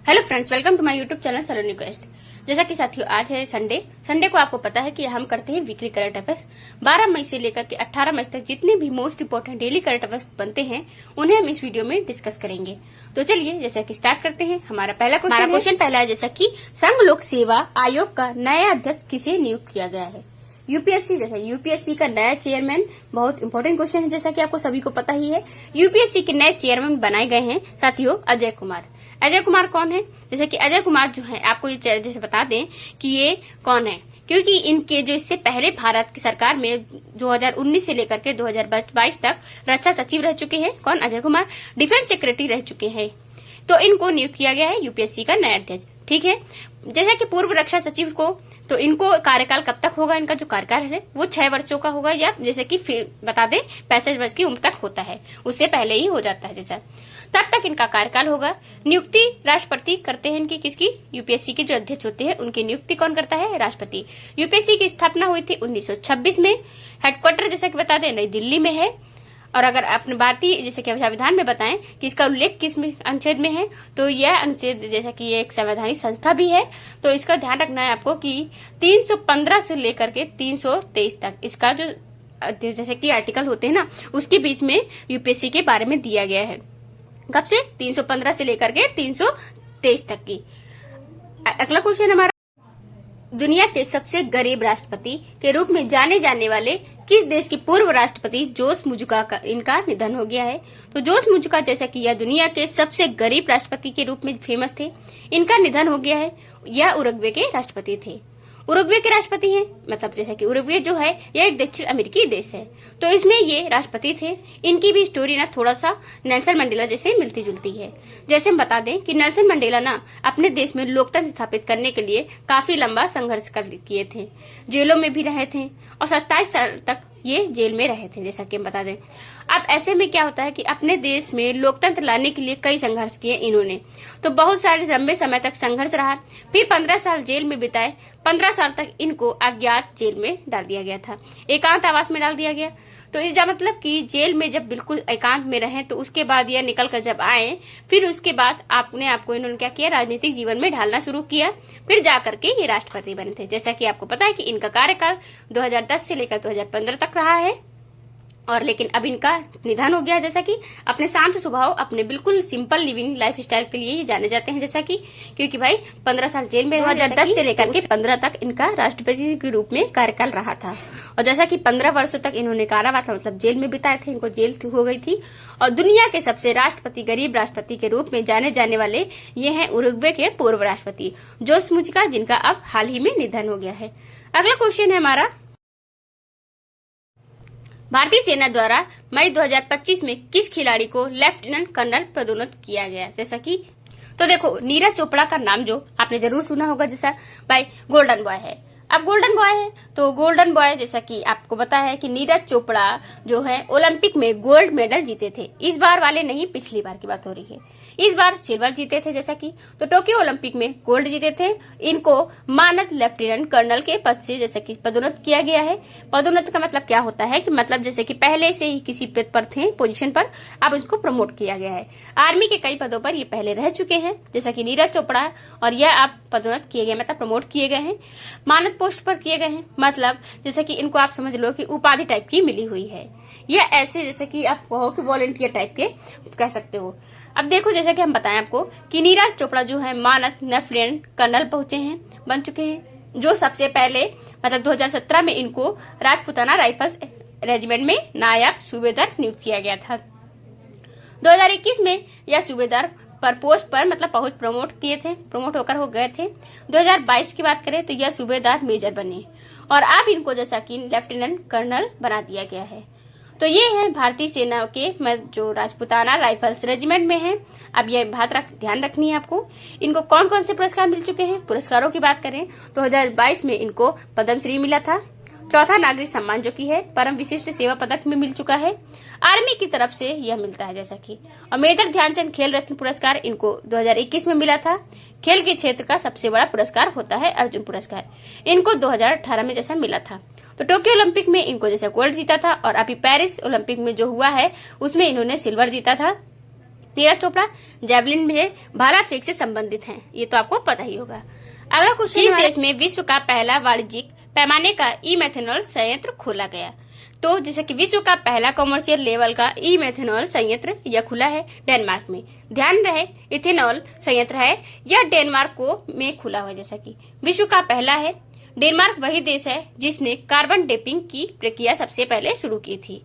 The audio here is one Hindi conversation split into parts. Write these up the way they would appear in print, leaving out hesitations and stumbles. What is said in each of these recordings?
Hello friends, welcome to my YouTube channel Saloni quest. जैसा कि साथियों, आज है संडे को आपको पता है कि हम करते हैं वीकली करंट अफेयर्स। 12 मई से लेकर के 18 मई तक जितने भी most important daily current affairs बनते हैं उन्हें हम इस वीडियो में डिस्कस करेंगे। तो चलिए जैसा कि स्टार्ट करते हैं। हमारा क्वेश्चन पहला है, जैसा कि संघ लोक सेवा आयोग का नया अध्यक्ष किसे नियुक्त किया गया है। यूपीएससी, जैसा यूपीएससी का नया चेयरमैन, बहुत इंपॉर्टेंट क्वेश्चन है, जैसा कि आपको सभी को पता ही है। यूपीएससी के नए चेयरमैन बनाए गए हैं साथियों अजय कुमार। अजय कुमार कौन है? जैसे कि अजय कुमार जो है, आपको ये जैसे बता दें कि ये कौन है, क्योंकि इनके जो इससे पहले भारत की सरकार में 2019 से लेकर के 2022 तक रक्षा सचिव रह चुके हैं। कौन? अजय कुमार। डिफेंस सेक्रेटरी रह चुके हैं। तो इनको नियुक्त किया गया है यूपीएससी का नया अध्यक्ष। ठीक है। जैसा कि पूर्व रक्षा सचिव को, तो इनको कार्यकाल कब तक होगा? इनका जो कार्यकाल है वो 6 वर्षों का होगा, या जैसे कि बता दें 65 वर्ष की उम्र तक होता है, उससे पहले ही हो जाता है जैसा, तब तक इनका कार्यकाल होगा। नियुक्ति राष्ट्रपति करते हैं इनकी, किसकी? यूपीएससी के जो अध्यक्ष होते हैं उनकी नियुक्ति कौन करता है? राष्ट्रपति। यूपीएससी की स्थापना हुई थी 1926 में। हेडक्वार्टर जैसा कि बता दें नई दिल्ली में है। और अगर अपने भारतीय जैसे कि संविधान में बताएं कि इसका उल्लेख किस अनुच्छेद में है, तो यह अनुच्छेद जैसा कि ये एक संवैधानिक संस्था भी है, तो इसका ध्यान रखना है आपको कि 315 से लेकर के 323 तक इसका जो जैसे कि आर्टिकल होते हैं ना, उसके बीच में यूपीएससी के बारे में दिया गया है। कब से? 315 से लेकर के 323 तक की। अगला क्वेश्चन हमारा, दुनिया के सबसे गरीब राष्ट्रपति के रूप में जाने जाने वाले किस देश के पूर्व राष्ट्रपति जोस मुजुका का इनका निधन हो गया है। तो जोस मुजुका जैसा कि यह दुनिया के सबसे गरीब राष्ट्रपति के रूप में फेमस थे, इनका निधन हो गया है। यह उरुग्वे के राष्ट्रपति थे। उरुग्वे के राष्ट्रपति हैं, मतलब जैसा कि उरुग्वे जो है यह एक दक्षिण अमेरिकी देश है, तो इसमें ये राष्ट्रपति थे। इनकी भी स्टोरी ना थोड़ा सा नेल्सन मंडेला जैसे मिलती जुलती है। जैसे हम बता दें कि नेल्सन मंडेला ना अपने देश में लोकतंत्र स्थापित करने के लिए काफी लंबा संघर्ष किए थे, जेलों में भी रहे थे और 27 साल तक ये जेल में रहे थे, जैसा कि हम बता दें। अब ऐसे में क्या होता है कि अपने देश में लोकतंत्र लाने के लिए कई संघर्ष किए इन्होंने, तो बहुत सारे लंबे समय तक संघर्ष रहा। फिर 15 साल जेल में बिताए। 15 साल तक इनको अज्ञात जेल में डाल दिया गया था, एकांत आवास में डाल दिया गया। तो इसका मतलब कि जेल में जब बिल्कुल एकांत में रहे, तो उसके बाद यह निकल कर जब आए, फिर उसके बाद अपने आपको इन्होंने क्या किया, राजनीतिक जीवन में ढालना शुरू किया। फिर जाकर के ये राष्ट्रपति बने थे। जैसा कि आपको पता है कि इनका कार्यकाल 2010 से लेकर 2015 तक रहा है, और लेकिन अब इनका निधन हो गया। जैसा कि अपने शांत स्वभाव, अपने बिल्कुल सिंपल लिविंग लाइफ स्टाइल के लिए ये जाने जाते हैं, जैसा कि क्योंकि भाई 15 साल जेल में 2010 से लेकर के 15 तक इनका राष्ट्रपति के रूप में कार्यकाल रहा था। और जैसा कि 15 वर्षों तक इन्होंने कारावास मतलब जेल में बिताए थे, इनको जेल हो गई थी। और दुनिया के सबसे गरीब राष्ट्रपति के रूप में जाने जाने वाले ये हैं उरुग्वे के पूर्व राष्ट्रपति जोस मुजिका, जिनका अब हाल ही में निधन हो गया है। अगला क्वेश्चन है हमारा, भारतीय सेना द्वारा मई 2025 में किस खिलाड़ी को लेफ्टिनेंट कर्नल पदोन्नत किया गया? जैसा कि तो देखो, नीरज चोपड़ा का नाम जो आपने जरूर सुना होगा, जैसा भाई गोल्डन बॉय है। अब गोल्डन बॉय है, तो गोल्डन बॉय जैसा कि आपको पता है कि नीरज चोपड़ा जो है ओलंपिक में गोल्ड मेडल जीते थे। इस बार वाले नहीं, पिछली बार की बात हो रही है। इस बार सिल्वर जीते थे, जैसा कि तो टोक्यो ओलंपिक में गोल्ड जीते थे। इनको मानद लेफ्टिनेंट कर्नल के पद से जैसे कि पदोन्नत किया गया है। पदोन्नत का मतलब क्या होता है कि मतलब जैसे कि पहले से ही किसी पद पर थे, पोजीशन पर, अब उसको प्रमोट किया गया है। आर्मी के कई पदों पर ये पहले रह चुके हैं, जैसा कि नीरज चोपड़ा, और यह अब पदोन्नत किए गए, मतलब प्रमोट किए गए हैं, मानद पोस्ट पर किए गए हैं। मतलब जैसे कि इनको आप समझ लो कि उपाधि टाइप की मिली हुई है, या ऐसे जैसे कि आप कहो कि वॉलंटियर टाइप के कह सकते हो। अब देखो, जैसे कि हम बताएं आपको कि नीरज चोपड़ा जो है मानद लेफ्टिनेंट कर्नल बन चुके हैं, जो सबसे पहले मतलब 2017 में इनको राजपुताना राइफल्स रेजिमेंट में नायब सूबेदार नियुक्त किया गया था। 2021 में यह सूबेदार पर पोस्ट पर मतलब प्रमोट होकर हो गए थे। 2022 की बात करें तो यह सूबेदार मेजर बने, और अब इनको जैसा कि लेफ्टिनेंट कर्नल बना दिया गया है। तो ये है भारतीय सेना के जो राजपुताना राइफल्स रेजिमेंट में है। अब ये बात ध्यान रखनी है आपको, इनको कौन कौन से पुरस्कार मिल चुके हैं। पुरस्कारों की बात करें तो 2022 में इनको पद्मश्री मिला था, चौथा नागरिक सम्मान जो की है परम विशिष्ट सेवा पदक में मिल चुका है, आर्मी की तरफ से यह मिलता है जैसा कि। और मेजर ध्यानचंद खेल रत्न पुरस्कार इनको 2021 में मिला था। खेल के क्षेत्र का सबसे बड़ा पुरस्कार होता है अर्जुन पुरस्कार, इनको 2018 में जैसा मिला था। तो टोक्यो ओलंपिक में इनको जैसे गोल्ड जीता था, और अभी पेरिस ओलंपिक में जो हुआ है उसमें इन्होंने सिल्वर जीता था। नीरज चोपड़ा जेवलिन में भाला फेंक से संबंधित हैं, ये तो आपको पता ही होगा। अगला क्वेश्चन, किस देश में विश्व का पहला वाणिज्यिक पैमाने का ई मेथनॉल संयंत्र खोला गया? तो जैसे कि विश्व का पहला कमर्शियल लेवल का ई मेथनॉल संयंत्र यह खुला है डेनमार्क में। ध्यान रहे इथेनॉल संयंत्र है यह डेनमार्क में खुला हुआ है। जैसा कि विश्व का पहला है, डेनमार्क वही देश है जिसने कार्बन डेपिंग की प्रक्रिया सबसे पहले शुरू की थी,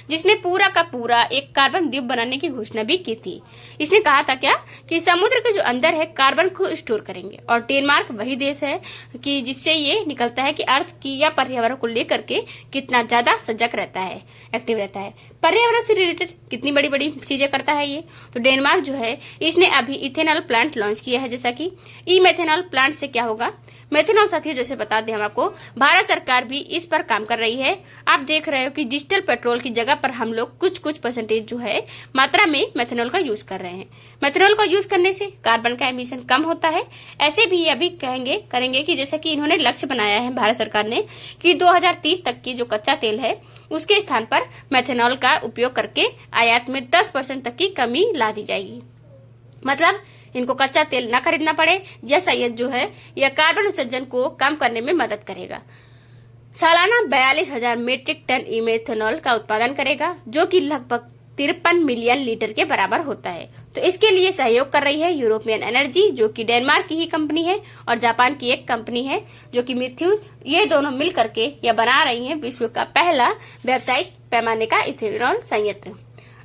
जिसने पूरा का पूरा एक कार्बन द्वीप बनाने की घोषणा भी की थी। इसने कहा था क्या कि समुद्र के जो अंदर है कार्बन को स्टोर करेंगे, और डेनमार्क वही देश है कि जिससे ये निकलता है कि अर्थ की या पर्यावरण को लेकर के कितना ज्यादा सजग रहता है, एक्टिव रहता है, पर्यावरण से रिलेटेड कितनी बड़ी बड़ी चीजें करता है ये। तो डेनमार्क जो है इसने अभी इथेनॉल प्लांट लॉन्च किया है। जैसा कि ई मेथेनॉल प्लांट से क्या होगा, मेथेनॉल साथियों जैसे बता दें हम आपको, भारत सरकार भी इस पर काम कर रही है। आप देख रहे हो कि डिजिटल पेट्रोल की जगह पर हम लोग कुछ परसेंटेज जो है मात्रा में मेथेनॉल का यूज कर रहे हैं। मेथेनॉल का यूज करने से कार्बन का एमिशन कम होता है। ऐसे भी अभी करेंगे कि जैसे कि इन्होंने लक्ष्य बनाया है भारत सरकार ने कि 2030 तक की जो कच्चा तेल है उसके स्थान पर मेथेनॉल का उपयोग करके आयात में 10% तक की कमी ला दी जाएगी। मतलब इनको कच्चा तेल न खरीदना पड़े। यह संयंत्र जो है यह कार्बन उत्सर्जन को कम करने में मदद करेगा। सालाना 42,000 मीट्रिक टन ई मेथेनॉल का उत्पादन करेगा, जो कि लगभग 53 मिलियन लीटर के बराबर होता है। तो इसके लिए सहयोग कर रही है यूरोपियन एनर्जी, जो कि डेनमार्क की ही कंपनी है, और जापान की एक कंपनी है जो कि मिथ्यू। ये दोनों मिल करके यह बना रही है विश्व का पहला व्यावसायिक पैमाने का इथेनॉल संयंत्र।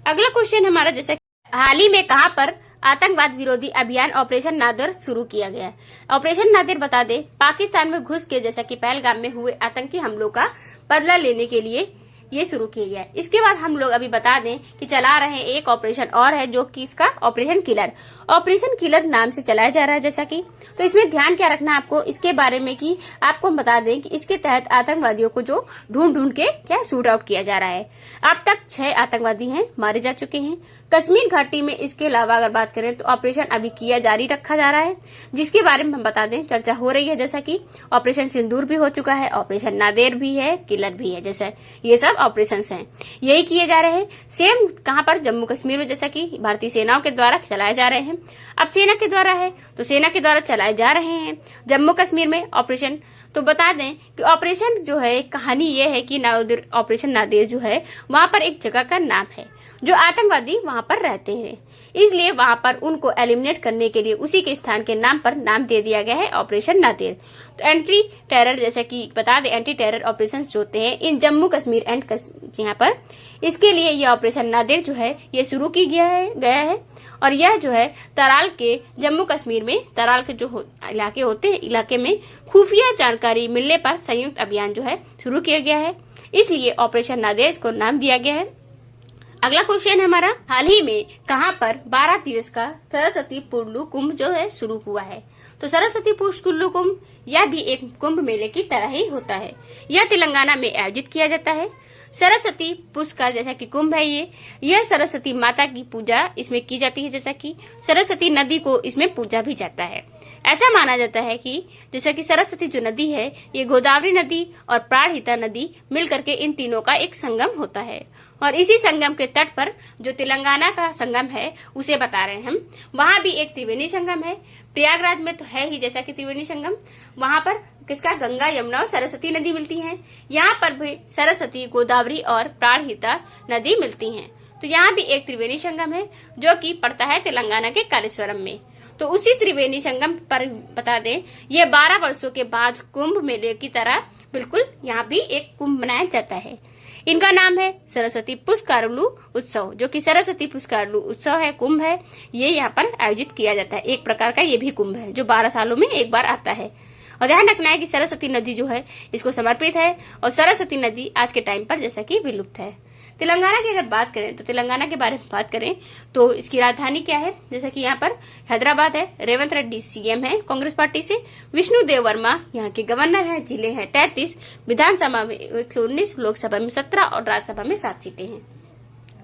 अगला क्वेश्चन हमारा, जैसे हाल ही में कहां पर आतंकवाद विरोधी अभियान ऑपरेशन नादिर शुरू किया गया? ऑपरेशन नादिर बता दे पाकिस्तान में घुस के जैसा कि पहलगाम में हुए आतंकी हमलों का बदला लेने के लिए ये शुरू किया गया। इसके बाद हम लोग अभी बता दें कि चला रहे हैं एक ऑपरेशन और है, जो कि इसका ऑपरेशन किलर। ऑपरेशन किलर नाम से चलाया जा रहा है। जैसा कि तो इसमें ध्यान क्या रखना आपको इसके बारे में कि आपको हम बता दें कि इसके तहत आतंकवादियों को जो ढूंढ के क्या शूट आउट किया जा रहा है। अब तक 6 आतंकवादी हैं मारे जा चुके हैं कश्मीर घाटी में। इसके अलावा अगर बात करें तो ऑपरेशन अभी किया जारी रखा जा रहा है, जिसके बारे में हम बता दें चर्चा हो रही है। जैसा कि ऑपरेशन सिंदूर भी हो चुका है, ऑपरेशन नादेर भी है, किलर भी है। जैसा ये सब ऑपरेशन हैं यही किए जा रहे हैं। सेम कहां पर, जम्मू कश्मीर में, जैसा कि भारतीय सेनाओं के द्वारा चलाए जा रहे हैं। अब सेना के द्वारा है तो सेना के द्वारा चलाए जा रहे हैं जम्मू कश्मीर में ऑपरेशन। तो बता दें कि ऑपरेशन जो है कहानी ये है कि ऑपरेशन नादेर जो है वहां पर एक जगह का नाम है जो आतंकवादी वहां पर रहते हैं, इसलिए वहां पर उनको एलिमिनेट करने के लिए उसी के स्थान के नाम पर नाम दे दिया गया है ऑपरेशन नादेर। तो एंटी टेरर, जैसे कि बता दें एंटी टेरर ऑपरेशंस जो होते हैं इन जम्मू कश्मीर एंड यहाँ पर, इसके लिए ये ऑपरेशन नादेर जो है ये शुरू की गया है। और यह जो है तराल के जम्मू कश्मीर में तराल के जो इलाके होते हैं इलाके में खुफिया जानकारी मिलने पर संयुक्त अभियान जो है शुरू किया गया है, इसलिए ऑपरेशन नादेर को नाम दिया गया है। अगला क्वेश्चन है हमारा, हाल ही में कहां पर 12 दिवस का सरस्वती पुरलू कुंभ जो है शुरू हुआ है? तो सरस्वती पुरलू कुंभ यह भी एक कुंभ मेले की तरह ही होता है। यह तेलंगाना में आयोजित किया जाता है। सरस्वती पुष्कर जैसा कि कुंभ है यह सरस्वती माता की पूजा इसमें की जाती है। जैसा कि सरस्वती नदी को इसमें पूजा भी जाता है। ऐसा माना जाता है कि जैसा कि सरस्वती जो नदी है ये गोदावरी नदी और प्राणहिता नदी मिलकर के इन तीनों का एक संगम होता है, और इसी संगम के तट पर जो तेलंगाना का संगम है उसे बता रहे हैं हम। वहां भी एक त्रिवेणी संगम है, प्रयागराज में तो है ही जैसा कि त्रिवेणी संगम, वहां पर किसका, गंगा यमुना और सरस्वती नदी मिलती हैं। यहाँ पर भी सरस्वती गोदावरी और प्राणहिता नदी मिलती हैं। तो यहाँ भी एक त्रिवेणी संगम है जो कि पड़ता है तेलंगाना के कालेश्वरम में। तो उसी त्रिवेणी संगम पर बता दें ये 12 वर्षों के बाद कुंभ मेले की तरह बिल्कुल यहाँ भी एक कुंभ मनाया जाता है। इनका नाम है सरस्वती पुष्करलू उत्सव, जो कि सरस्वती पुष्करलू उत्सव है, कुंभ है, ये यहाँ पर आयोजित किया जाता है। एक प्रकार का ये भी कुंभ है जो 12 सालों में एक बार आता है। और ध्यान रखना है कि सरस्वती नदी जो है इसको समर्पित है, और सरस्वती नदी आज के टाइम पर जैसा कि विलुप्त है। तेलंगाना की अगर बात करें तो तेलंगाना के बारे में बात करें तो इसकी राजधानी क्या है, जैसा कि यहाँ पर हैदराबाद है। रेवंत रेड्डी सीएम है कांग्रेस पार्टी से। विष्णु देव वर्मा यहाँ के गवर्नर हैं। जिले हैं 33, विधानसभा में 119, लोकसभा में 17 और राज्यसभा में 7 सीटें हैं।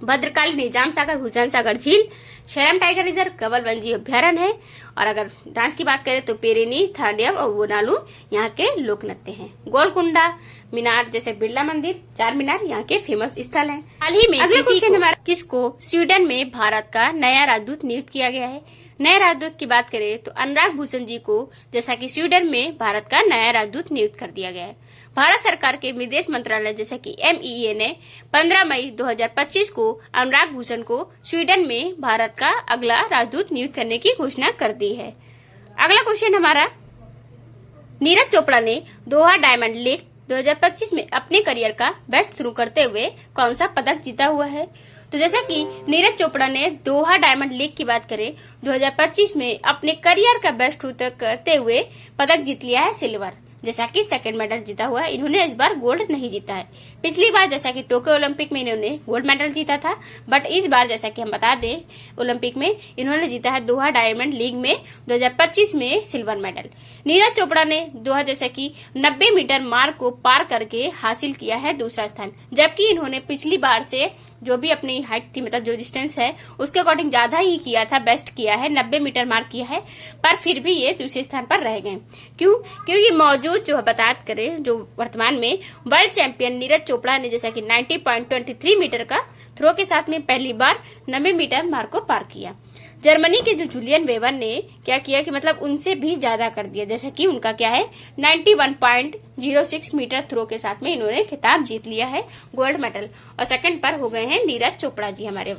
भद्रकाली, निजाम सागर, हुसैन सागर झील शेरम टाइगर रिजर्व, कवल वन्यजीव अभ्यारण्य है। और अगर डांस की बात करें तो पेरिनी, थाडियम और वोनालू यहाँ के लोक नृत्य हैं। गोलकुंडा मीनार जैसे बिरला मंदिर, चार मीनार यहाँ के फेमस स्थल हैं। हाल ही में अगला क्वेश्चन हमारा, किसको स्वीडन में भारत का नया राजदूत नियुक्त किया गया है? नए राजदूत की बात करें तो अनुराग भूषण जी को जैसा कि स्वीडन में भारत का नया राजदूत नियुक्त कर दिया गया है। भारत सरकार के विदेश मंत्रालय जैसा कि MEA ने 15 मई 2025 को अनुराग भूषण को स्वीडन में भारत का अगला राजदूत नियुक्त करने की घोषणा कर दी है। अगला क्वेश्चन हमारा, नीरज चोपड़ा ने दोहा डायमंड लीग 2025 में अपने करियर का बेस्ट शुरू करते हुए कौन सा पदक जीता हुआ है? तो जैसा कि नीरज चोपड़ा ने दोहा डायमंड लीग की बात करें 2025 में अपने करियर का बेस्ट करते हुए पदक जीत लिया है सिल्वर, जैसा कि सेकंड मेडल जीता हुआ है। इन्होंने इस बार गोल्ड नहीं जीता है। पिछली बार जैसा कि टोक्यो ओलंपिक में इन्होंने गोल्ड मेडल जीता था, बट इस बार जैसा कि हम बता दें ओलंपिक में इन्होंने जीता है दोहा डायमंड लीग में 2025 में सिल्वर मेडल। नीरज चोपड़ा ने दोहा जैसा कि 90 मीटर मार्क को पार करके हासिल किया है दूसरा स्थान, जबकि इन्होंने पिछली बार से जो भी अपनी हाइट थी, मतलब जो डिस्टेंस है उसके अकॉर्डिंग ज्यादा ही किया था, बेस्ट किया है, 90 मीटर मार्क किया है, पर फिर भी ये दूसरे स्थान पर रह गए। क्यों? क्योंकि मौजूद जो बात करें जो वर्तमान में वर्ल्ड चैंपियन नीरज चोपड़ा ने जैसा कि 90.23 मीटर का थ्रो के साथ में पहली बार 90 मीटर मार्क को पार किया। जर्मनी के जो जूलियन वेबर ने क्या किया कि मतलब उनसे भी ज्यादा कर दिया, जैसे कि उनका क्या है 91.06 मीटर थ्रो के साथ में इन्होंने खिताब जीत लिया है, गोल्ड मेडल। और सेकंड पर हो गए हैं नीरज चोपड़ा जी हमारे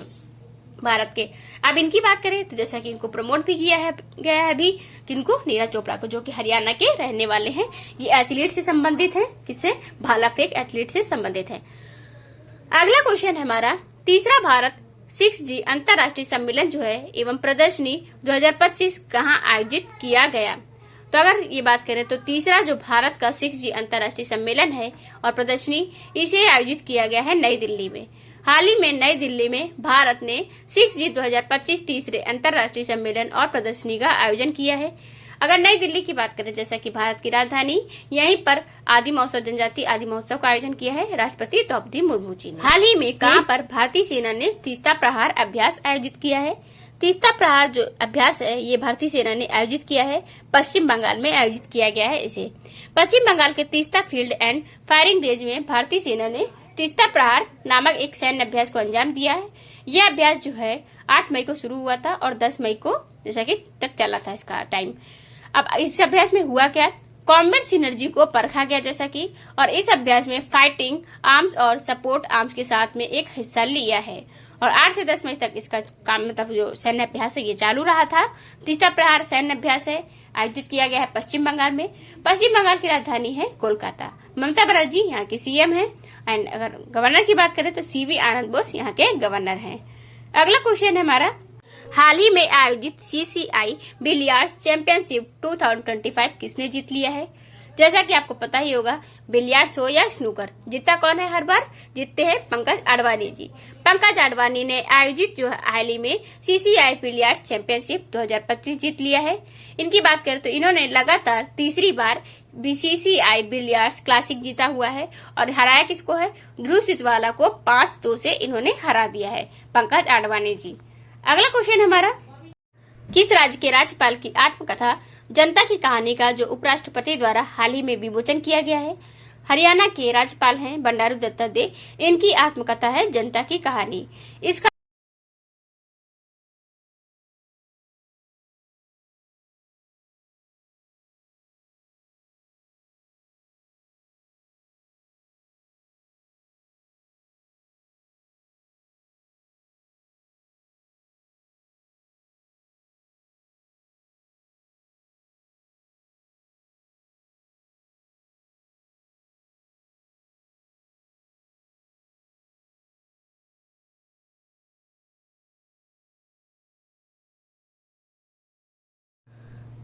भारत के। अब इनकी बात करें तो जैसा कि इनको प्रमोट भी गया है अभी, किनको, नीरज चोपड़ा को, जो कि हरियाणा के रहने वाले हैं। ये एथलीट से संबंधित है, किससे, भाला फेंक एथलीट से संबंधित है। अगला क्वेश्चन हमारा, तीसरा भारत 6G अंतर्राष्ट्रीय सम्मेलन जो है एवं प्रदर्शनी 2025 कहाँ आयोजित किया गया? तो अगर ये बात करें तो तीसरा जो भारत का 6G अंतर्राष्ट्रीय सम्मेलन है और प्रदर्शनी, इसे आयोजित किया गया है नई दिल्ली में। हाल ही में नई दिल्ली में भारत ने 6G 2025 तीसरे अंतर्राष्ट्रीय सम्मेलन और प्रदर्शनी का आयोजन किया है। अगर नई दिल्ली की बात करें, जैसा कि भारत की राजधानी, यहीं पर आदि महोत्सव, जनजाति आदि महोत्सव का आयोजन किया है राष्ट्रपति द्रौपदी मुर्मू जी ने। हाल ही में कहां पर भारतीय सेना ने तीस्ता प्रहार अभ्यास आयोजित किया है? तीस्ता प्रहार जो अभ्यास है ये भारतीय सेना ने आयोजित किया है, पश्चिम बंगाल में आयोजित किया गया है। इसे पश्चिम बंगाल के Teesta field and firing range में भारतीय सेना ने तीस्ता प्रहार नामक एक सैन्य अभ्यास को अंजाम दिया है। यह अभ्यास जो है 8 मई को शुरू हुआ था और 10 मई को जैसा कि तक चला था इसका टाइम। अब इस अभ्यास में हुआ क्या, कॉम्बैट सिनर्जी को परखा गया जैसा कि, और इस अभ्यास में फाइटिंग आर्म्स और सपोर्ट आर्म्स के साथ में एक हिस्सा लिया है। और 8 से 10 मई तक इसका काम, मतलब जो सैन्य अभ्यास है ये चालू रहा था। तीसरा प्रहार सैन्य अभ्यास है, आयोजित किया गया है पश्चिम बंगाल में। पश्चिम बंगाल की राजधानी है कोलकाता। ममता बनर्जी यहाँ की CM है। एंड अगर गवर्नर की बात करें तो CV आनंद बोस यहाँ के गवर्नर हैं। अगला क्वेश्चन है हमारा, हाल ही में आयोजित CCI बिलियर्ड्स चैंपियनशिप 2025 किसने जीत लिया है? जैसा कि आपको पता ही होगा, बिलियर्ड्स हो या स्नूकर, जीतता कौन है? हर बार जीतते हैं पंकज अडवाणी जी। पंकज अडवाणी ने आयोजित जो हाल ही में CCI बिलियर्ड्स चैंपियनशिप 2025 जीत लिया है। इनकी बात करें तो इन्होंने लगातार तीसरी बार CCI बिलियर्ड्स क्लासिक जीता हुआ है और हराया किसको है? ध्रुव सितवाला को 5-2 से इन्होंने हरा दिया है, पंकज अडवाणी जी। अगला क्वेश्चन हमारा, किस राज्य के राज्यपाल की आत्मकथा जनता की कहानी का जो उपराष्ट्रपति द्वारा हाल ही में विमोचन किया गया है? हरियाणा के राज्यपाल हैं बंडारू दत्तात्रेय। इनकी आत्मकथा है जनता की कहानी। इसका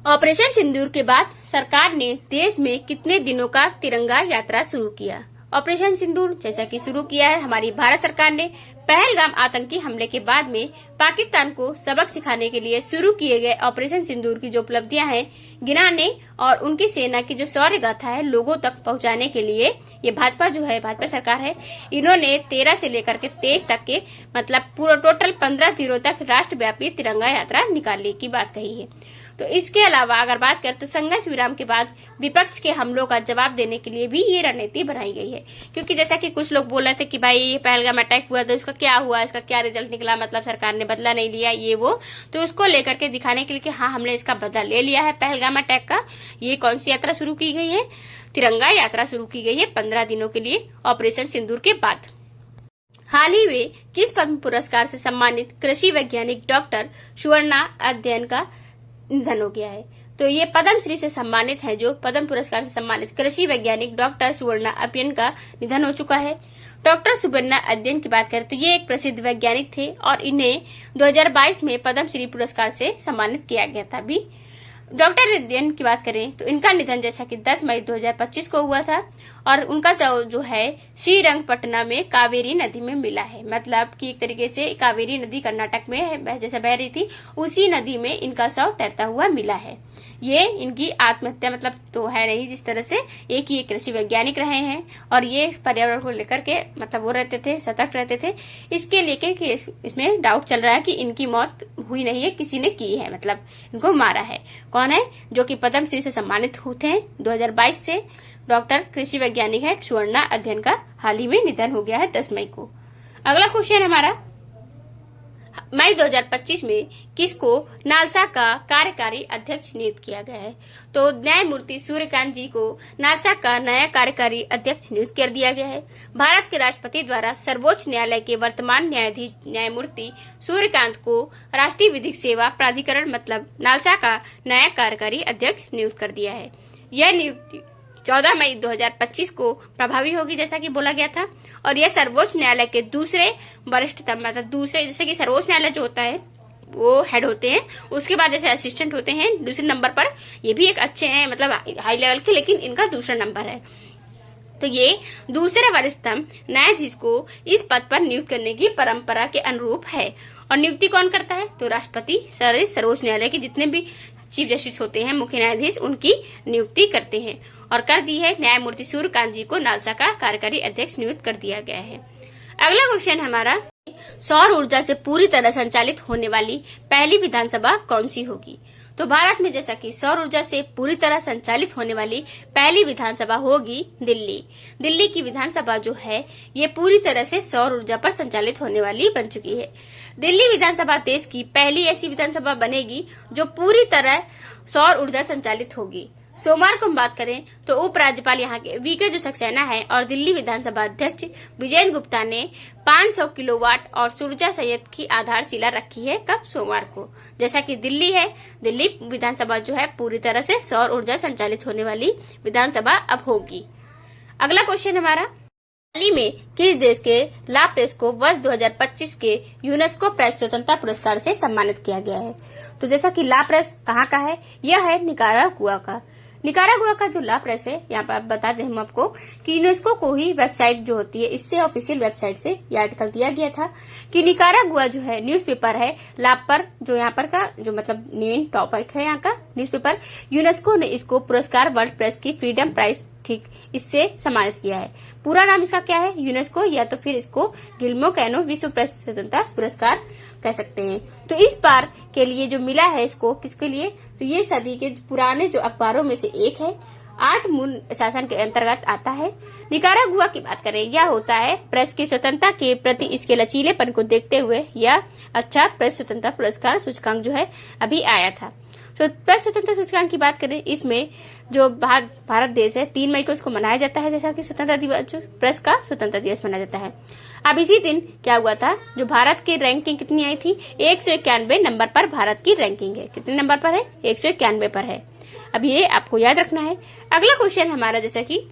ऑपरेशन सिंदूर के बाद सरकार ने देश में कितने दिनों का तिरंगा यात्रा शुरू किया? ऑपरेशन सिंदूर जैसा कि शुरू किया है हमारी भारत सरकार ने पहलगाम आतंकी हमले के बाद में पाकिस्तान को सबक सिखाने के लिए शुरू किए गए ऑपरेशन सिंदूर की जो उपलब्धियां हैं गिनाने और उनकी सेना की जो शौर्य गाथा है लोगों तक पहुंचाने के लिए ये भाजपा जो है भाजपा सरकार है इन्होंने 13 से लेकर के 23 तक के मतलब पूरा टोटल 15 दिनों तक राष्ट्रव्यापी तिरंगा यात्रा निकालने की बात कही है। तो इसके अलावा अगर बात करें तो संघर्ष विराम के बाद विपक्ष के हमलों का जवाब देने के लिए भी ये रणनीति बनाई गई है, क्योंकि जैसा कि कुछ लोग बोल रहे थे कि भाई ये पहलगाम अटैक हुआ तो इसका क्या हुआ, इसका क्या रिजल्ट निकला, मतलब सरकार ने बदला नहीं लिया ये वो, तो उसको लेकर के दिखाने के लिए कि हाँ हमने इसका बदला ले लिया है पहलगाम अटैक का। ये कौन सी यात्रा शुरू की गई है? तिरंगा यात्रा शुरू की गई है 15 दिनों के लिए ऑपरेशन सिंदूर के बाद। हाल ही में किस पद्म पुरस्कार से सम्मानित कृषि वैज्ञानिक डॉक्टर सुवर्णा अध्ययन का निधन हो गया है? तो ये पद्म श्री से सम्मानित है, जो पद्म पुरस्कार से सम्मानित कृषि वैज्ञानिक डॉक्टर सुवर्णा अध्ययन का निधन हो चुका है। डॉक्टर सुवर्णा अध्ययन की बात करें तो ये एक प्रसिद्ध वैज्ञानिक थे और इन्हें 2022 में पद्म श्री पुरस्कार से सम्मानित किया गया था। अभी डॉक्टर अध्ययन की बात करें तो इनका निधन जैसा कि 10 मई 2025 को हुआ था और उनका जो है श्रीरंगपटना में कावेरी नदी में मिला है। मतलब कि एक तरीके से कावेरी नदी कर्नाटक में जैसे बह रही थी उसी नदी में इनका शव तैरता हुआ मिला है। ये इनकी आत्महत्या मतलब तो है नहीं, जिस तरह से एक ही कृषि वैज्ञानिक रहे हैं और ये पर्यावरण को लेकर के मतलब वो रहते थे, सतर्क रहते थे। इसके लेकर के इसमें डाउट चल रहा है कि इनकी मौत हुई नहीं है, किसी ने की है, मतलब इनको मारा है। कौन है? जो कि पद्म श्री से सम्मानित होते हैं 2022 से डॉक्टर कृषि वैज्ञानिक है सुवर्णा अध्ययन का हाल ही में निधन हो गया है 10 मई को। अगला क्वेश्चन हमारा, मई 2025 में किसको नालसा का कार्यकारी अध्यक्ष नियुक्त किया गया है? तो न्यायमूर्ति सूर्यकांत जी को नालसा का नया कार्यकारी अध्यक्ष नियुक्त कर दिया गया है। भारत के राष्ट्रपति द्वारा सर्वोच्च न्यायालय के वर्तमान न्यायाधीश न्यायमूर्ति सूर्यकांत को राष्ट्रीय विधिक सेवा प्राधिकरण मतलब नालसा का नया कार्यकारी अध्यक्ष नियुक्त कर दिया है। यह नियुक्ति 14 मई 2025 को प्रभावी होगी जैसा कि बोला गया था और यह सर्वोच्च न्यायालय के दूसरे वरिष्ठतम मतलब दूसरे, जैसे कि सर्वोच्च न्यायालय जो होता है वो हेड होते हैं, उसके बाद जैसे असिस्टेंट होते हैं दूसरे नंबर पर, ये भी एक अच्छे हैं मतलब हाई लेवल के, लेकिन इनका दूसरा नंबर है। तो ये दूसरे वरिष्ठतम न्यायाधीश को इस पद पर नियुक्त करने की परंपरा के अनुरूप है। और नियुक्ति कौन करता है? तो राष्ट्रपति सर्वोच्च न्यायालय के जितने भी चीफ जस्टिस होते हैं, मुख्य न्यायाधीश, उनकी नियुक्ति करते हैं और कर दी है। न्यायमूर्ति सूर्यकांत जी को नालसा का कार्यकारी अध्यक्ष नियुक्त कर दिया गया है। अगला क्वेश्चन हमारा, सौर ऊर्जा से पूरी तरह संचालित होने वाली पहली विधानसभा कौन सी होगी? तो भारत में जैसा कि सौर ऊर्जा से पूरी तरह संचालित होने वाली पहली विधानसभा होगी दिल्ली। दिल्ली की विधानसभा जो है ये पूरी तरह से सौर ऊर्जा पर संचालित होने वाली बन चुकी है। दिल्ली विधानसभा देश की पहली ऐसी विधानसभा बनेगी जो पूरी तरह सौर ऊर्जा संचालित होगी। सोमवार को हम बात करें तो उपराज्यपाल यहाँ के वीके जो सक्सेना है और दिल्ली विधानसभा अध्यक्ष विजय गुप्ता ने 500 किलोवाट और ऊर्जा संयंत्र की आधारशिला रखी है। कब? सोमवार को। जैसा कि दिल्ली है, दिल्ली विधानसभा जो है पूरी तरह से सौर ऊर्जा संचालित होने वाली विधानसभा अब होगी। अगला क्वेश्चन हमारा, हाल ही में किस देश के ला प्रेस को वर्ष 2025 के यूनेस्को प्रेस स्वतंत्रता पुरस्कार से सम्मानित किया गया है? तो जैसा कि ला प्रेस कहाँ का है? यह है निकारागुआ का। निकारागुआ का जो ला प्रेस है, यहाँ पर बता दें हम आपको कि यूनेस्को को ही वेबसाइट जो होती है, इससे ऑफिशियल वेबसाइट से यह आर्टिकल दिया गया था कि निकारागुआ जो है न्यूज़पेपर है ला पर, जो यहाँ पर का जो मतलब मेन टॉपिक है यहाँ का न्यूज़पेपर, यूनेस्को ने इसको पुरस्कार वर्ल्ड प्रेस की फ्रीडम प्राइज ठीक इससे सम्मानित किया है। पूरा नाम इसका क्या है? यूनेस्को, या तो फिर इसको गिल्मो कैनो विश्व प्रेस स्वतंत्रता पुरस्कार कह सकते हैं। तो इस बार के लिए जो मिला है इसको किसके लिए? तो ये सदी के पुराने जो अखबारों में से एक है, 8 मूल शासन के अंतर्गत आता है। निकारागुआ की बात करें, यह होता है प्रेस की स्वतंत्रता के प्रति इसके लचीलेपन को देखते हुए यह अच्छा प्रेस स्वतंत्रता पुरस्कार सूचकांक जो है अभी आया था। तो प्रेस स्वतंत्रता सूचकांक की बात करें, इसमें जो भारत देश है 3 मई को इसको मनाया जाता है, जैसा कि स्वतंत्रता दिवस, प्रेस का स्वतंत्रता दिवस मनाया जाता है। अब इसी दिन क्या हुआ था, जो भारत की रैंकिंग कितनी आई थी? 191 नंबर पर भारत की रैंकिंग है। कितने नंबर पर है? 191 पर है। अब ये आपको याद रखना है। अगला क्वेश्चन हमारा, जैसा कि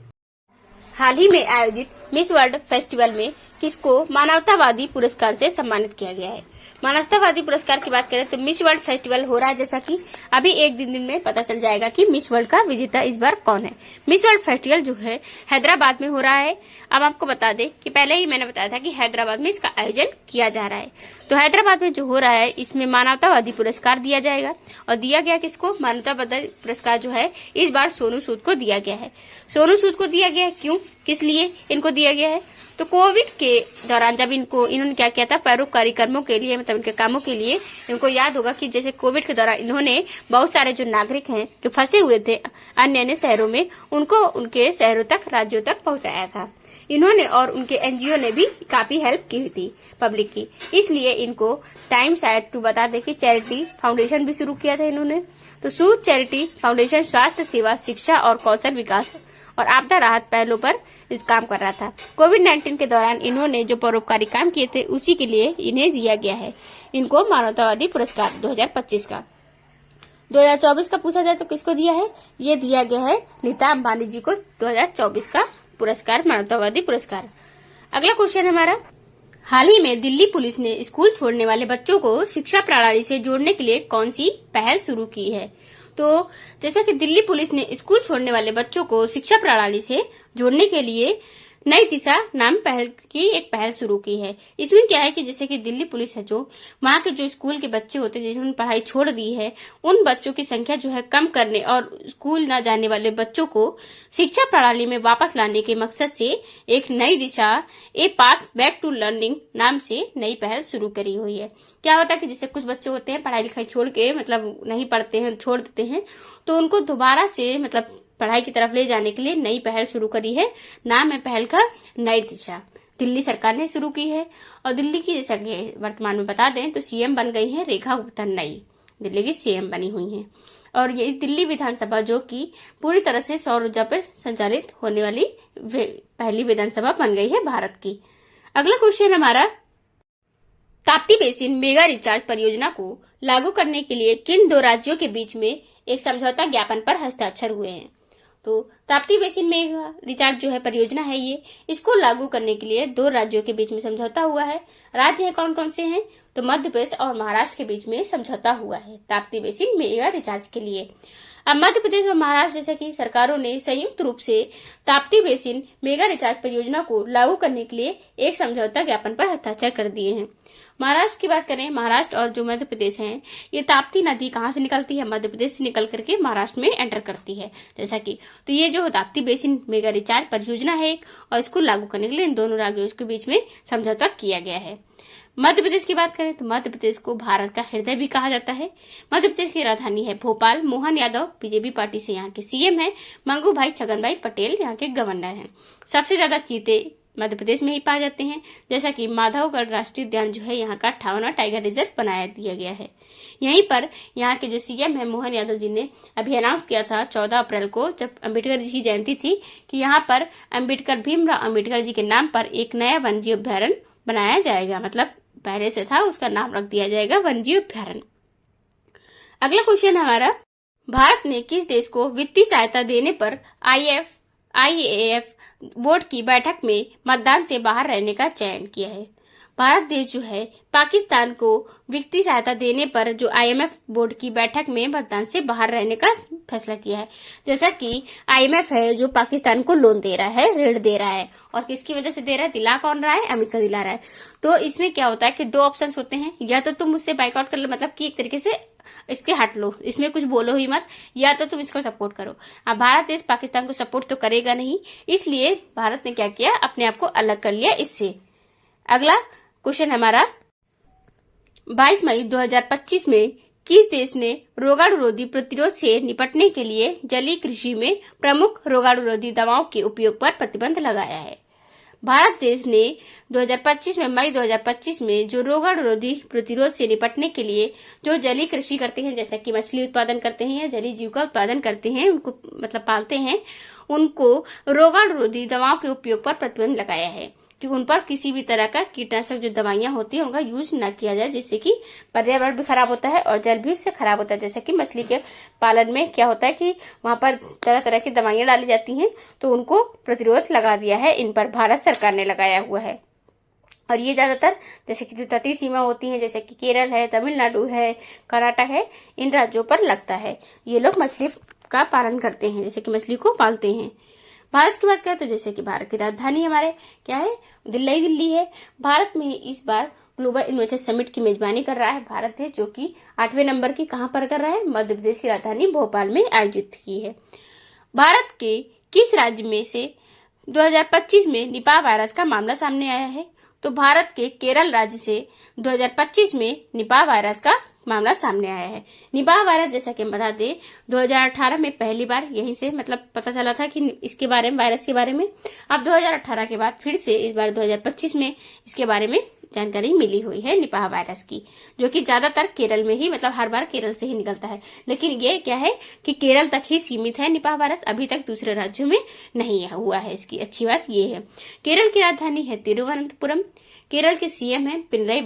हाल ही में आयोजित मिस वर्ल्ड फेस्टिवल में किसको मानवतावादी पुरस्कार से सम्मानित किया गया है? मानवतावादी पुरस्कार की बात करें तो मिस वर्ल्ड फेस्टिवल हो रहा है, जैसा कि अभी एक दिन में पता चल जाएगा कि मिस वर्ल्ड का विजेता इस बार कौन है। मिस वर्ल्ड फेस्टिवल जो है हैदराबाद में हो रहा है। अब आपको बता दें कि पहले ही मैंने बताया था कि हैदराबाद में इसका आयोजन किया जा रहा है। तो हैदराबाद में जो हो रहा है इसमें मानवतावादी पुरस्कार दिया जाएगा, और दिया गया किसको? मानवतावादी पुरस्कार जो है इस बार सोनू सूद को दिया गया है। सोनू सूद को दिया गया है, क्यों, किस लिए इनको दिया गया है? तो कोविड के दौरान जब इन्होंने क्या किया था, परोपकारी कर्मों के लिए, मतलब इनके कामों के लिए, इनको याद होगा कि जैसे कोविड के दौरान इन्होंने बहुत सारे जो नागरिक हैं जो फंसे हुए थे अन्य अन्य शहरों में, उनको उनके शहरों तक, राज्यों तक पहुंचाया था इन्होंने, और उनके एनजीओ ने भी काफी हेल्प की हुई थी पब्लिक की। इसलिए इनको टाइम शायद टू बता दे कि चैरिटी फाउंडेशन भी शुरू किया था इन्होंने। तो सूद चैरिटी फाउंडेशन स्वास्थ्य सेवा, शिक्षा और कौशल विकास और आपदा राहत पहलों पर इस काम कर रहा था। कोविड-19 के दौरान इन्होंने जो परोपकारी काम किए थे उसी के लिए इन्हें दिया गया है इनको मानवतावादी पुरस्कार 2025 का। 2024 का पूछा जाए तो किसको दिया है? ये दिया गया है नीता अंबानी जी को 2024 का पुरस्कार, मानवतावादी पुरस्कार। अगला क्वेश्चन हमारा, हाल ही में दिल्ली पुलिस ने स्कूल छोड़ने वाले बच्चों को शिक्षा प्रणाली से जोड़ने के लिए कौन सी पहल शुरू की है? तो जैसा कि दिल्ली पुलिस ने स्कूल छोड़ने वाले बच्चों को शिक्षा प्रणाली से जोड़ने के लिए नई दिशा नाम एक पहल शुरू की है। इसमें क्या है कि जैसे कि दिल्ली पुलिस है, जो वहाँ के जो स्कूल के बच्चे होते हैं जिन्होंने पढ़ाई छोड़ दी है, उन बच्चों की संख्या जो है कम करने और स्कूल न जाने वाले बच्चों को शिक्षा प्रणाली में वापस लाने के मकसद से एक नई दिशा, a path back to learning नाम से नई पहल शुरू करी हुई है। क्या होता है कि जैसे कुछ बच्चे होते हैं पढ़ाई लिखाई छोड़ के, मतलब नहीं पढ़ते हैं, छोड़ देते हैं, तो उनको दोबारा से मतलब पढ़ाई की तरफ ले जाने के लिए नई पहल शुरू करी है। नाम है पहल का नई दिशा। दिल्ली सरकार ने शुरू की है। और दिल्ली की जैसा कि वर्तमान में बता दें तो सीएम बन गई है रेखा गुप्ता, नई दिल्ली की सीएम बनी हुई हैं। और ये दिल्ली विधानसभा जो कि पूरी तरह से सौर ऊर्जा पर संचालित होने वाली पहली विधानसभा बन गई है भारत की। अगला क्वेश्चन हमारा, ताप्ती बेसिन मेगा रिचार्ज परियोजना को लागू करने के लिए किन दो राज्यों के बीच में एक समझौता ज्ञापन पर हस्ताक्षर हुए हैं? तो ताप्ती बेसिन मेगा रिचार्ज जो है परियोजना है, ये इसको लागू करने के लिए दो राज्यों के बीच में समझौता हुआ है। राज्य है कौन कौन से हैं? तो मध्य प्रदेश और महाराष्ट्र के बीच में समझौता हुआ है ताप्ती बेसिन मेगा रिचार्ज के लिए। अब मध्य प्रदेश और महाराष्ट्र जैसे की सरकारों ने संयुक्त रूप से ताप्ती बेसिन मेगा रिचार्ज परियोजना को लागू करने के लिए एक समझौता ज्ञापन पर हस्ताक्षर कर दिए हैं। महाराष्ट्र की बात करें, महाराष्ट्र और जो मध्य प्रदेश है, ये ताप्ती नदी कहाँ से निकलती है? मध्य प्रदेश से निकल करके महाराष्ट्र में एंटर करती है जैसा कि। तो ये जो ताप्ती बेसिन मेगा रिचार्ज परियोजना है एक, और इसको लागू करने के लिए इन दोनों राज्यों के बीच में समझौता किया गया है। मध्य प्रदेश की बात करें तो मध्य प्रदेश को भारत का हृदय भी कहा जाता है। मध्य प्रदेश की राजधानी है भोपाल। मोहन यादव बीजेपी पार्टी से यहाँ के सीएम है। मंगू भाई छगन भाई पटेल यहाँ के गवर्नर हैं। सबसे ज्यादा चीते मध्य प्रदेश में ही पाए जाते हैं, जैसा कि माधवगढ़ राष्ट्रीय उद्यान जो है यहाँ का 58वां टाइगर रिजर्व बनाया दिया गया है। यहीं पर यहाँ के जो सीएम है मोहन यादव जी ने अभी अनाउंस किया था 14 अप्रैल को, जब अम्बेडकर जी की जयंती थी, कि यहाँ पर अम्बेडकर भीमराव अम्बेडकर जी के नाम पर एक नया वन्यजीव अभ्यारण्य बनाया जाएगा। मतलब पहले से था, उसका नाम रख दिया जाएगा वन्यजीव अभ्यारण्य। अगला क्वेश्चन हमारा, भारत ने किस देश को वित्तीय सहायता देने पर IAF बोर्ड की बैठक में मतदान से बाहर रहने का चयन किया है? भारत देश जो है पाकिस्तान को वित्तीय सहायता देने पर जो IMF बोर्ड की बैठक में मतदान से बाहर रहने का फैसला किया है। जैसा कि IMF है जो पाकिस्तान को लोन दे रहा है, ऋण दे रहा है, और किसकी वजह से दे रहा है? दिला कौन रहा है? अमेरिका दिला रहा है। तो इसमें क्या होता है कि दो ऑप्शन होते हैं, या तो तुम मुझसे बाइकआउट कर लो, मतलब कि एक तरीके से इसके हट लो, इसमें कुछ बोलो ही मत, या तो तुम इसको सपोर्ट करो। अब भारत देश पाकिस्तान को सपोर्ट तो करेगा नहीं, इसलिए भारत ने क्या किया, अपने आप को अलग कर लिया इससे। अगला क्वेश्चन हमारा, 22 मई 2025 में किस देश ने रोगाणु रोधी प्रतिरोध से निपटने के लिए जलीय कृषि में प्रमुख रोगाणु रोधी दवाओं के उपयोग पर प्रतिबंध लगाया है? भारत देश ने 2025 में मई 2025 में जो रोगाणु रोधी प्रतिरोध से निपटने के लिए जो जलीय कृषि करते हैं, जैसा कि मछली उत्पादन करते हैं या जलीय जीव का उत्पादन करते हैं, उनको मतलब पालते हैं, उनको रोगाणु रोधी दवाओं के उपयोग पर प्रतिबंध लगाया है कि उन पर किसी भी तरह का कीटनाशक जो दवाइयां होती है उनका यूज न किया जाए, जिससे कि पर्यावरण भी खराब होता है और जल भी इससे खराब होता है। जैसे कि मछली के पालन में क्या होता है कि वहां पर तरह तरह की दवाइयां डाली जाती हैं, तो उनको प्रतिरोध लगा दिया है, इन पर भारत सरकार ने लगाया हुआ है। और ये ज्यादातर जैसे कि जो तटीय सीमा होती है, जैसे कि केरल है, तमिलनाडु है, कर्नाटक है, इन राज्यों पर लगता है। ये लोग मछली का पालन करते हैं, जैसे कि मछली को पालते हैं। भारत की बात करें तो जैसे कि भारत की राजधानी हमारे क्या है, दिल्ली है। भारत में इस बार ग्लोबल इनोवेशन समिट की मेजबानी कर रहा है भारत है, जो कि 8वें नंबर की कहां पर कर रहा है, मध्य प्रदेश की राजधानी भोपाल में आयोजित की है। भारत के किस राज्य में से 2025 में निपाह वायरस का मामला सामने आया है? तो भारत के केरल राज्य से 2025 में निपाह वायरस का मामला सामने आया है। निपाह वायरस जैसा कि हम बता दें 2018 में पहली बार यहीं से मतलब पता चला था कि इसके बारे में, वायरस के बारे में। अब 2018 के बाद फिर से इस बार 2025 में इसके बारे में जानकारी मिली हुई है निपाह वायरस की, जो कि ज्यादातर केरल में ही, मतलब हर बार केरल से ही निकलता है। लेकिन ये क्या है कि केरल तक ही सीमित है निपाह वायरस, अभी तक दूसरे राज्यों में नहीं हुआ है। इसकी अच्छी बात ये है। केरल की राजधानी है तिरुवनंतपुरम। केरल के सीएम है पिनराई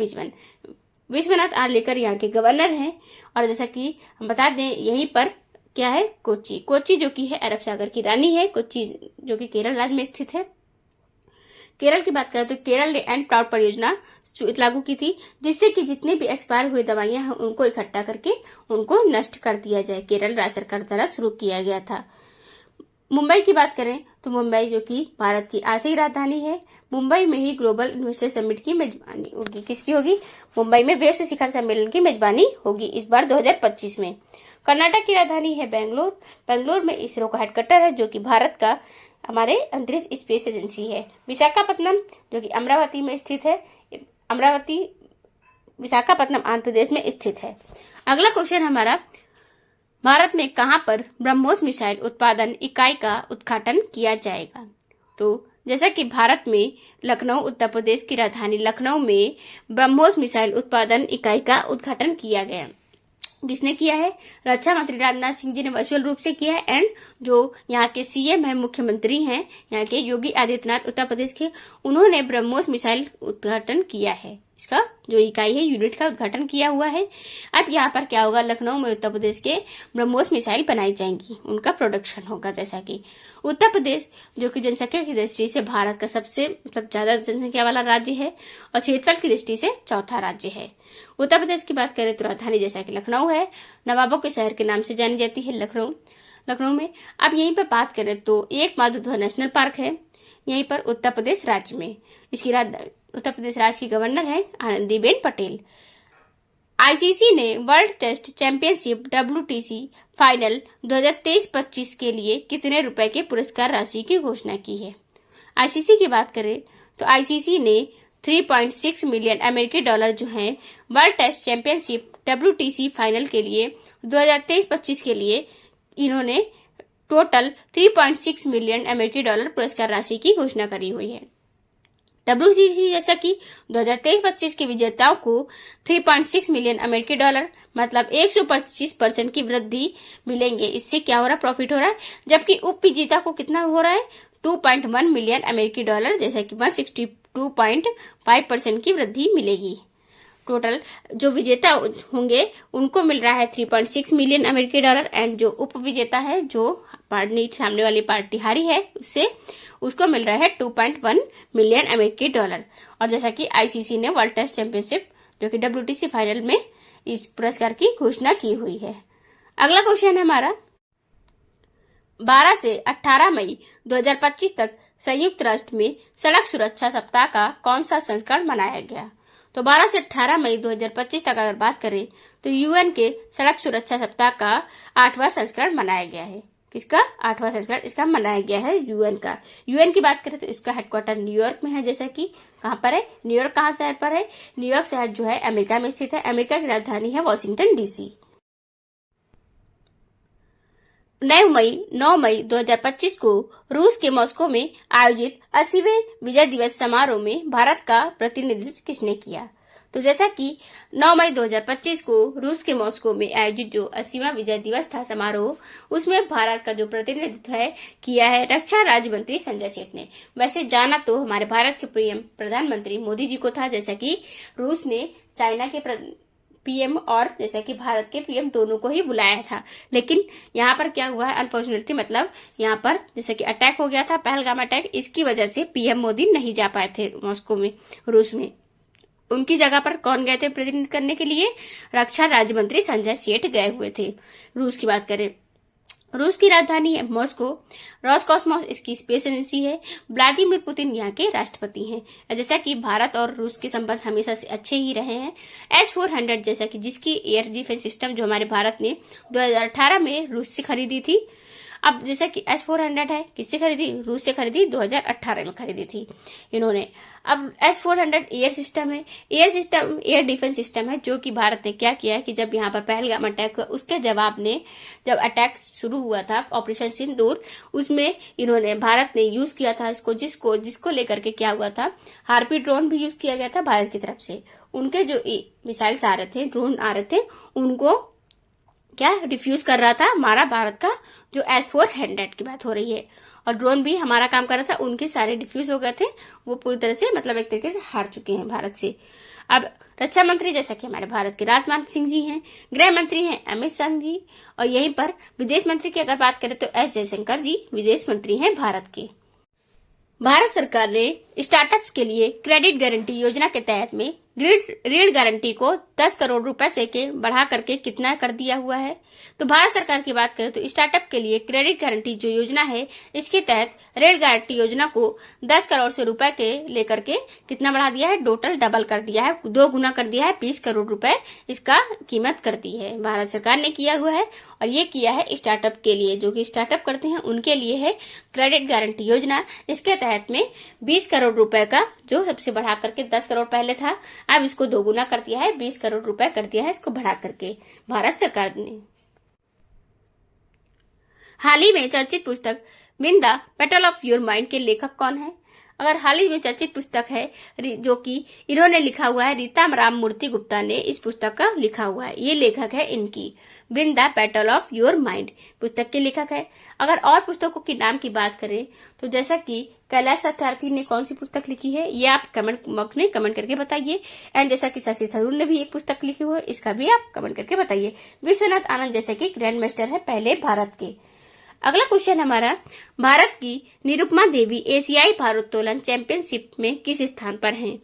विश्वनाथ आर्लेकर यहाँ के गवर्नर हैं। और जैसा कि हम बता दें यहीं पर क्या है, कोच्चि जो कि है अरब सागर की रानी है, कोच्चि जो कि केरल राज्य में स्थित है। केरल की बात करें तो केरल ने एंड प्राउड परियोजना लागू की थी, जिससे कि जितने भी एक्सपायर हुए दवाइयां हैं उनको इकट्ठा करके उनको नष्ट कर दिया जाए। केरल राज्य सरकार द्वारा शुरू किया गया था। मुंबई की बात करें तो मुंबई जो कि भारत की आर्थिक राजधानी है, मुंबई में ही ग्लोबल इन्वेस्टर समिट की मेजबानी होगी। किसकी होगी? मुंबई में वैश्विक शिखर सम्मेलन की मेजबानी होगी इस बार 2025 में। कर्नाटक की राजधानी है बेंगलोर। बेंगलोर में इसरो का हेडक्वार्टर है, जो कि भारत का हमारे अंतरिक्ष स्पेस एजेंसी है। विशाखापत्तनम जो कि अमरावती में स्थित है, विशाखापत्तनम आंध्र प्रदेश में स्थित है। अगला क्वेश्चन हमारा, भारत में कहां पर ब्रह्मोस मिसाइल उत्पादन इकाई का उद्घाटन किया जाएगा? तो जैसा कि भारत में लखनऊ, उत्तर प्रदेश की राजधानी लखनऊ में ब्रह्मोस मिसाइल उत्पादन इकाई का उद्घाटन किया गया। किसने किया है? रक्षा मंत्री राजनाथ सिंह जी ने वर्चुअल रूप से किया है। एंड जो यहाँ के सीएम है, मुख्यमंत्री हैं यहाँ के योगी आदित्यनाथ उत्तर प्रदेश के, उन्होंने ब्रह्मोस मिसाइल उद्घाटन किया है। इसका जो इकाई है, यूनिट का उद्घाटन किया हुआ है। अब यहाँ पर क्या होगा, लखनऊ में उत्तर प्रदेश के ब्रह्मोस मिसाइल बनाई जाएंगी, उनका प्रोडक्शन होगा। जैसा कि उत्तर प्रदेश जो कि जनसंख्या की दृष्टि से भारत का सबसे मतलब ज्यादा जनसंख्या वाला राज्य है और क्षेत्रफल की दृष्टि से चौथा राज्य है। उत्तर प्रदेश की बात करें तो राजधानी जैसा कि लखनऊ है, नवाबों के शहर के नाम से जानी जाती है लखनऊ में। अब यहीं पर बात करें तो एक माधवधर नेशनल पार्क है यहीं पर उत्तर प्रदेश राज्य में। इसकी उत्तर प्रदेश राज्य की गवर्नर है आनंदीबेन पटेल। आईसीसी ने world test championship WTC final 2023-25 के लिए कितने रुपए के पुरस्कार राशि की घोषणा की है? आईसीसी की बात करें तो आईसीसी ने 3.6 मिलियन अमेरिकी डॉलर जो है world test championship WTC final के लिए 2023-25 के लिए इन्होंने टोटल 3.6 मिलियन अमेरिकी डॉलर पुरस्कार राशि की घोषणा करी हुई है। WTC जैसा कि 2023-25 के विजेताओं को 3.6 मिलियन अमेरिकी डॉलर मतलब 125% की वृद्धि मिलेंगे। इससे क्या हो रहा है, प्रॉफिट हो रहा है। जबकि उप विजेता को कितना हो रहा है, 2.1 मिलियन अमेरिकी डॉलर जैसा कि 162.5% की वृद्धि मिलेगी। टोटल जो विजेता होंगे उनको मिल रहा है 3.6 मिलियन अमेरिकी डॉलर। एंड जो उप विजेता है, जो पार्टी सामने वाली पार्टी हारी है, उसको मिल रहा है 2.1 मिलियन अमेरिकी डॉलर। और जैसा कि आईसीसी ने वर्ल्ड टेस्ट चैंपियनशिप जो कि WTC फाइनल में इस पुरस्कार की घोषणा की हुई है। अगला क्वेश्चन है हमारा, 12 से 18 मई 2025 तक संयुक्त राष्ट्र में सड़क सुरक्षा सप्ताह का कौन सा संस्करण मनाया गया? तो 12 से 18 मई 2025 तक अगर बात करें तो यूएन के सड़क सुरक्षा सप्ताह का 8वां संस्करण मनाया गया है। किसका 8वां संस्करण इसका मनाया गया है? यूएन का। यूएन की बात करें तो इसका हेडक्वार्टर न्यूयॉर्क में है। जैसा कि कहाँ पर है, न्यूयॉर्क कहाँ शहर पर है? न्यूयॉर्क शहर जो है अमेरिका में स्थित है। अमेरिका की राजधानी है वॉशिंगटन DC। 9 मई 2025 को रूस के मॉस्को में आयोजित 80वें विजय दिवस समारोह में भारत का प्रतिनिधित्व किसने किया? तो जैसा कि 9 मई 2025 को रूस के मॉस्को में आयोजित जो 80वां विजय दिवस था समारोह, उसमें भारत का जो प्रतिनिधित्व है किया है रक्षा राज्य मंत्री संजय सेठ ने। वैसे जाना तो हमारे भारत के प्रिय प्रधानमंत्री मोदी जी को था, जैसा कि रूस ने चाइना के पीएम और जैसा कि भारत के पीएम दोनों को ही बुलाया था। लेकिन यहाँ पर क्या हुआ है, अनफॉर्चुनेटली मतलब यहाँ पर जैसे कि अटैक हो गया था, पहलगाम अटैक, इसकी वजह से पीएम मोदी नहीं जा पाए थे मॉस्को में, रूस में। उनकी जगह पर कौन गए थे प्रतिनिधित्व करने के लिए? रक्षा राज्य मंत्री संजय सेठ गए हुए थे। रूस की बात करें, रूस की राजधानी है मॉस्को। रॉसकॉस्मोस इसकी स्पेस एजेंसी है। व्लादिमीर पुतिन यहाँ के राष्ट्रपति हैं। जैसा कि भारत और रूस के संबंध हमेशा से अच्छे ही रहे हैं। S-400 जैसा कि जिसकी एयर डिफेंस सिस्टम जो हमारे भारत ने 2018 में रूस से खरीदी थी। अब जैसा कि S-400 है, किससे खरीदी? रूस से खरीदी, 2018 में खरीदी थी इन्होंने। अब S-400 एयर सिस्टम है, एयर डिफेंस सिस्टम है, जो कि भारत ने क्या किया है कि जब यहाँ पर पहलगाम अटैक हुआ, उसके जवाब में जब अटैक शुरू हुआ था ऑपरेशन सिंदूर, उसमें इन्होंने भारत ने यूज किया था इसको, जिसको लेकर के क्या हुआ था, हार्पी ड्रोन भी यूज किया गया था भारत की तरफ से। उनके जो मिसाइल्स आ रहे थे, ड्रोन आ रहे थे, उनको क्या रिफ्यूज कर रहा था हमारा भारत का जो S-400 की बात हो रही है। और ड्रोन भी हमारा काम कर रहा था, उनके सारे डिफ्यूज हो गए थे, वो पूरी तरह से मतलब एक तरीके से हार चुके हैं भारत से। अब रक्षा मंत्री जैसा कि हमारे भारत के राजनाथ सिंह जी हैं, गृह मंत्री हैं अमित शाह जी, और यहीं पर विदेश मंत्री की अगर बात करें तो S जयशंकर जी विदेश मंत्री हैं भारत के। भारत सरकार ने स्टार्टअप्स के लिए क्रेडिट गारंटी योजना के तहत में ऋण गारंटी को 10 करोड़ रुपए से के बढ़ा करके कितना कर दिया हुआ है? तो भारत सरकार की बात करें तो स्टार्टअप के लिए क्रेडिट गारंटी जो योजना है, इसके तहत ऋण गारंटी योजना को 10 करोड़ से रुपए के लेकर के कितना बढ़ा दिया है? टोटल डबल कर दिया है, 2 गुना कर दिया है, 20 करोड़ रुपए इसका कीमत कर दी है, भारत सरकार ने किया हुआ है। और ये किया है स्टार्टअप के लिए, जो कि स्टार्टअप करते हैं उनके लिए है क्रेडिट गारंटी योजना। इसके तहत में 20 करोड़ रुपए का, जो सबसे बढ़ा करके 10 करोड़ पहले था, अब इसको 2 गुना कर दिया है, 20 करोड़ रुपए कर दिया है इसको बढ़ा करके भारत सरकार ने। हाल ही में चर्चित पुस्तक win the battle of your mind के लेखक कौन है? अगर हाल ही में चर्चित पुस्तक है जो कि इन्होंने लिखा हुआ है, रीता राममूर्ति गुप्ता ने इस पुस्तक का लिखा हुआ है। ये लेखक है इनकी, win the battle of your mind पुस्तक के लेखक है। अगर और पुस्तकों के नाम की बात करें तो जैसा कि कैलाश सत्यार्थी ने कौन सी पुस्तक लिखी है, ये आप कमेंट बॉक्स में कमेंट करके बताइए। एंड जैसा कि शशि थरूर ने भी एक पुस्तक लिखी हुई है, इसका भी आप कमेंट करके बताइए। विश्वनाथ आनंद जैसे कि ग्रैंड मास्टर है पहले भारत के। अगला क्वेश्चन हमारा, भारत की निरुपमा देवी एशियाई भारोत्तोलन चैंपियनशिप में किस स्थान पर हैं?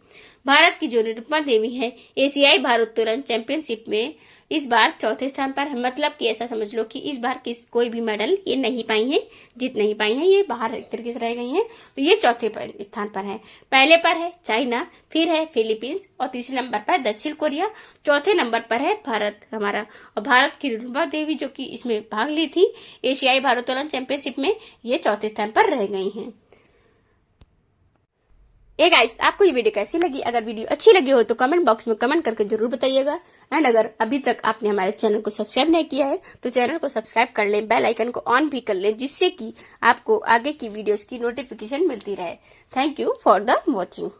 भारत की जो निरुपमा देवी है एशियाई भारोत्तोलन चैंपियनशिप में इस बार 4थे स्थान पर है। मतलब कि ऐसा समझ लो कि इस बार कोई भी मेडल ये नहीं पाई है, जीत नहीं पाई है, ये बाहर एक तरीके से रह गई हैं। तो ये 4थे स्थान पर है। पहले पर है चाइना, फिर है फिलीपींस और तीसरे नंबर पर दक्षिण कोरिया, 4थे नंबर पर है भारत हमारा। और भारत की निरुपमा देवी जो कि इसमें भाग ली थी एशियाई भारोत्तोलन चैंपियनशिप में, ये 4थे स्थान पर रह गई हैं। ए गाइस, आपको ये वीडियो कैसी लगी? अगर वीडियो अच्छी लगी हो तो कमेंट बॉक्स में कमेंट करके जरूर बताइएगा। एंड अगर अभी तक आपने हमारे चैनल को सब्सक्राइब नहीं किया है तो चैनल को सब्सक्राइब कर लें, बेल आइकन को ऑन भी कर लें, जिससे कि आपको आगे की वीडियोस की नोटिफिकेशन मिलती रहे। Thank you for the watching.